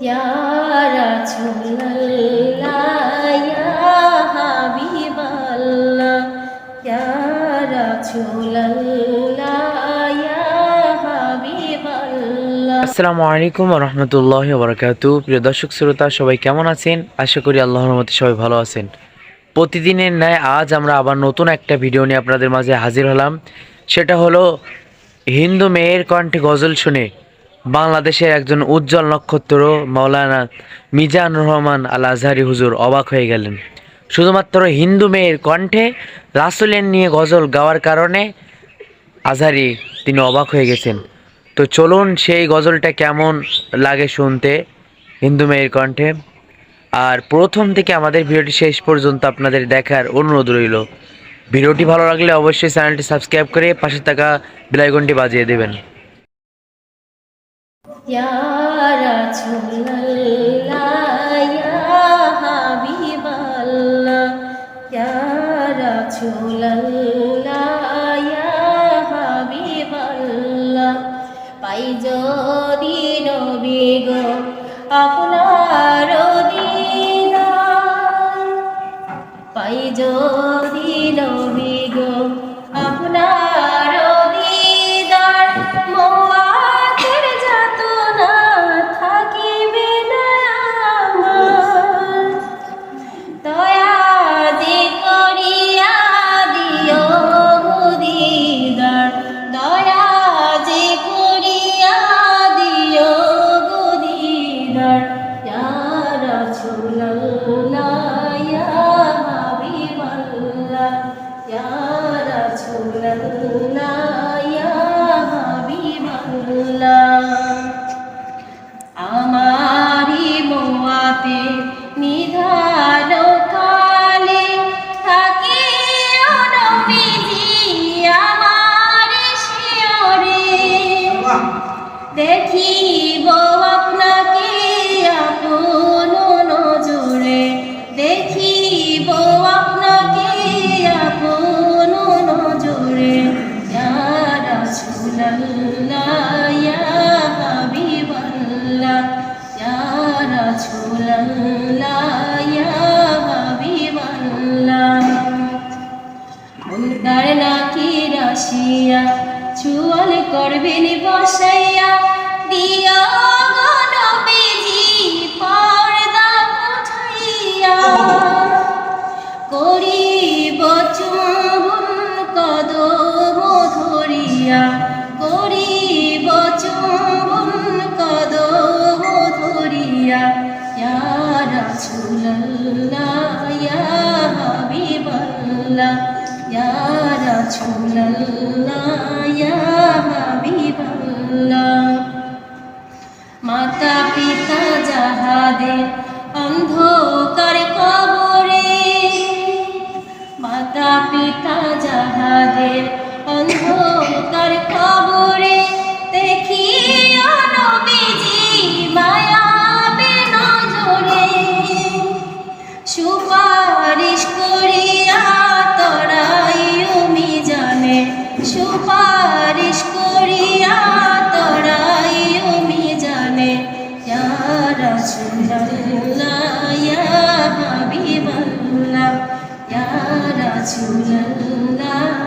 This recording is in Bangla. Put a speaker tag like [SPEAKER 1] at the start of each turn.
[SPEAKER 1] ইয়া রাসূলুল্লাহ ইয়া হাবিবাল্লাহ ইয়া রাসূলুল্লাহ ইয়া হাবিবাল্লাহ।
[SPEAKER 2] আসসালামু আলাইকুম ওয়া রাহমাতুল্লাহি ওয়া বারাকাতুহু। প্রিয় দর্শক শ্রোতা, সবাই কেমন আছেন? আশা করি আল্লাহর রহমতে সবাই ভালো আছেন। প্রতিদিনের ন্যায় আজ আমরা আবার নতুন একটা ভিডিও নিয়ে আপনাদের মাঝে হাজির হলাম। সেটা হলো হিন্দু মেয়ের কণ্ঠে গজল শুনে বাংলাদেশের একজন উজ্জ্বল নক্ষত্র মাওলানা মিজানুর রহমান আল আজহারি হুজুর অবাক হয়ে গেলেন। শুধুমাত্র হিন্দু মেয়ের কণ্ঠে রাসূলের নিয়ে গজল গাওয়ার কারণে আজহারি তিনি অবাক হয়ে গেছেন। তো চলুন সেই গজলটা কেমন লাগে শুনতে হিন্দু মেয়ের কণ্ঠে। আর প্রথম থেকে আমাদের ভিডিওটি শেষ পর্যন্ত আপনাদের দেখার অনুরোধ রইল। ভিডিওটি ভালো লাগলে অবশ্যই চ্যানেলটি সাবস্ক্রাইব করে পাশে থাকা বেল আইকনটি বাজিয়ে দেবেন।
[SPEAKER 1] ইয়া রাসূলুল্লাহ ইয়া হাবিবাল্লাহ ইয়া রাসূলুল্লাহ ইয়া হাবিবাল্লাহ। পাই যদি নবী গো আপনার দিদার, পাই যদি নবী গো আপনার দিদার, মওয়াতের যাতনা থাকিবে না আমার। দয়া যে করিয়া দিও গো দিদার, দয়া যে করিয়া দিও গো দিদার। ইয়া রাসূলুল্লাহ ইয়া হাবিবাল্লাহ ইয়া রাসূলুল্লাহ ইয়া হাবিবাল্লাহ। আমারি মোয়াতে নিধান কালে থাকে নবীজি আমার শিয়রে, দেখিব আপনাকে আপন নজরে, দেখিব আপনাকে আপন নজরে। ইয়া রাসূলুল্লাহ ইয়া হাবিবাল্লাহ ইয়া রাসূলুল্লাহ ইয়া হাবিবাল্লাহ। মুনকার নাকির আসিয়া চুয়াল করবেন বসাইয়া, দিও গো নবীজি পর্দা উঠাইয়া। করিব চুম্বন কদম ধরিয়া, করিব চুম্বন কদম ধরিয়া। ইয়া রাসূলুল্লাহ ইয়া হাবিবাল্লাহ ইয়া রাসূলুল্লাহ ইয়া হাবিবাল্লাহ। মাতা পিতা যাহাদের অন্ধকার কবরে, মাতা পিতা যাহাদের অন্ধকার কবরে, দেখিও নবীজি মায়াবে নজরে। সুপারিশ করিয়া তরাইও মিজানে, সুপারিশ করিয়া তরাইও মিজানে। ইয়া রাসূলুল্লাহ ইয়া হাবিবাল্লাহ ইয়া রাসূলুল্লাহ